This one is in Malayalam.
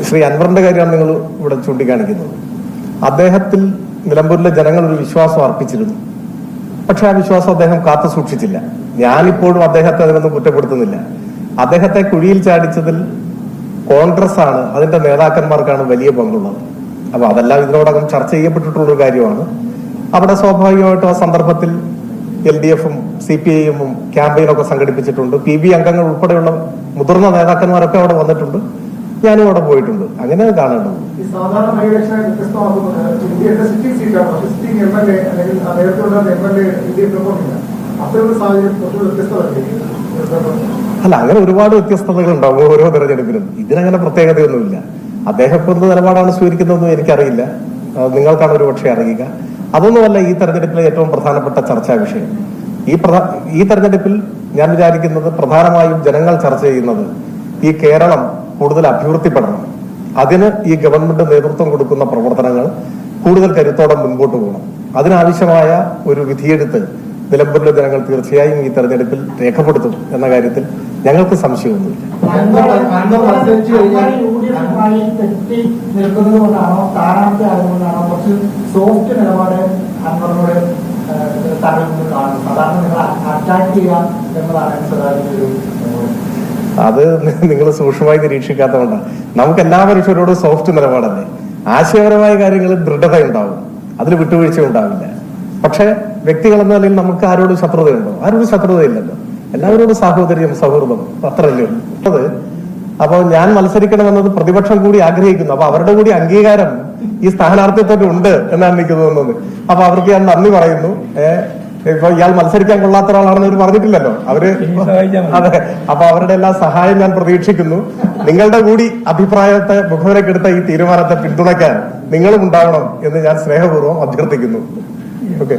ശ്രീ അൻവറിന്റെ കാര്യമാണ് നിങ്ങൾ ഇവിടെ ചൂണ്ടിക്കാണിക്കുന്നത്. അദ്ദേഹത്തിൽ നിലമ്പൂരിലെ ജനങ്ങൾ ഒരു വിശ്വാസം അർപ്പിച്ചിരുന്നു. പക്ഷെ ആ വിശ്വാസം അദ്ദേഹം കാത്തു സൂക്ഷിച്ചില്ല. ഞാനിപ്പോഴും അദ്ദേഹത്തെ അതിനൊന്നും കുറ്റപ്പെടുത്തുന്നില്ല. അദ്ദേഹത്തെ കുഴിയിൽ ചാടിച്ചതിൽ കോൺഗ്രസ് ആണ്, അതിന്റെ നേതാക്കന്മാർക്കാണ് വലിയ പങ്കുള്ളത്. അപ്പൊ അതെല്ലാം ഇതിനോടകം ചർച്ച ചെയ്യപ്പെട്ടിട്ടുള്ളൊരു കാര്യമാണ്. അവിടെ സ്വാഭാവികമായിട്ടും ആ സന്ദർഭത്തിൽ LDF-ഉം CPI-എമ്മും ക്യാമ്പയിനൊക്കെ സംഘടിപ്പിച്ചിട്ടുണ്ട്. PB അംഗങ്ങൾ ഉൾപ്പെടെയുള്ള മുതിർന്ന നേതാക്കന്മാരൊക്കെ അവിടെ വന്നിട്ടുണ്ട്. ഞാനും അവിടെ പോയിട്ടുണ്ട്. അങ്ങനെ കാണേണ്ടത്. അല്ല, അങ്ങനെ ഒരുപാട് വ്യത്യസ്തതകൾ ഉണ്ടാവും ഓരോ തെരഞ്ഞെടുപ്പിലും. ഇതിനങ്ങനെ പ്രത്യേകതയൊന്നുമില്ല. അദ്ദേഹം ഇപ്പൊ എന്ത് നിലപാടാണ് സ്വീകരിക്കുന്നതെന്നും എനിക്കറിയില്ല. നിങ്ങൾക്കാണ് ഒരു പക്ഷേ അറിയുക. അതൊന്നുമല്ല ഈ തെരഞ്ഞെടുപ്പിലെ ഏറ്റവും പ്രധാനപ്പെട്ട ചർച്ചാ വിഷയം. ഈ തെരഞ്ഞെടുപ്പിൽ ഞാൻ വിചാരിക്കുന്നത് പ്രധാനമായും ജനങ്ങൾ ചർച്ച ചെയ്യുന്നത് ഈ കേരളം കൂടുതൽ അഭിവൃദ്ധിപ്പെടണം. അതിന് ഈ ഗവൺമെന്റ് നേതൃത്വം കൊടുക്കുന്ന പ്രവർത്തനങ്ങൾ കൂടുതൽ കരുത്തോടെ മുൻപോട്ട് പോകണം. അതിനാവശ്യമായ ഒരു വിധിയെടുത്ത് നിലമ്പൂരിലെ ജനങ്ങൾ തീർച്ചയായും ഈ തെരഞ്ഞെടുപ്പിൽ രേഖപ്പെടുത്തും എന്ന കാര്യത്തിൽ ഞങ്ങൾക്ക് സംശയമൊന്നുമില്ല. അത് നിങ്ങൾ സൂക്ഷ്മമായി നിരീക്ഷിക്കാത്തതുകൊണ്ടാണ്. നമുക്ക് എല്ലാ മനുഷ്യരോടും സോഫ്റ്റ് നിലപാടല്ലേ. ആശയപരമായ കാര്യങ്ങളിൽ ദൃഢതയുണ്ടാവും, അതിൽ വിട്ടുവീഴ്ച ഉണ്ടാവില്ല. പക്ഷെ വ്യക്തികൾ എന്ന നിലയിൽ നമുക്ക് ആരോടും ശത്രുതയുണ്ടോ? ആരോടും ശത്രുതയില്ലല്ലോ. എല്ലാവരോടും സാഹോദര്യം, സൗഹൃദം, അത്രയല്ലേ ഉള്ളത്. അപ്പൊ ഞാൻ മത്സരിക്കണമെന്നത് പ്രതിപക്ഷം കൂടി ആഗ്രഹിക്കുന്നു. അപ്പൊ അവരുടെ കൂടി അംഗീകാരം ഈ സ്ഥാനാർത്ഥിത്വത്തിൽ ഉണ്ട് എന്നാണ് എനിക്ക് തോന്നുന്നത്. അപ്പൊ അവർക്ക് ഞാൻ നന്ദി പറയുന്നു. ഇപ്പൊ ഇയാൾ മത്സരിക്കാൻ കൊള്ളാത്ത ഒരാളാണെന്ന് അവർ പറഞ്ഞിട്ടില്ലല്ലോ. അതെ, അപ്പൊ അവരുടെ എല്ലാ സഹായം ഞാൻ പ്രതീക്ഷിക്കുന്നു. നിങ്ങളുടെ കൂടി അഭിപ്രായത്തെ മുഖവിലക്കെടുത്ത ഈ തീരുമാനത്തെ പിന്തുണയ്ക്കാൻ നിങ്ങളും ഉണ്ടാവണം എന്ന് ഞാൻ സ്നേഹപൂർവ്വം അഭ്യർത്ഥിക്കുന്നു. ഓക്കെ.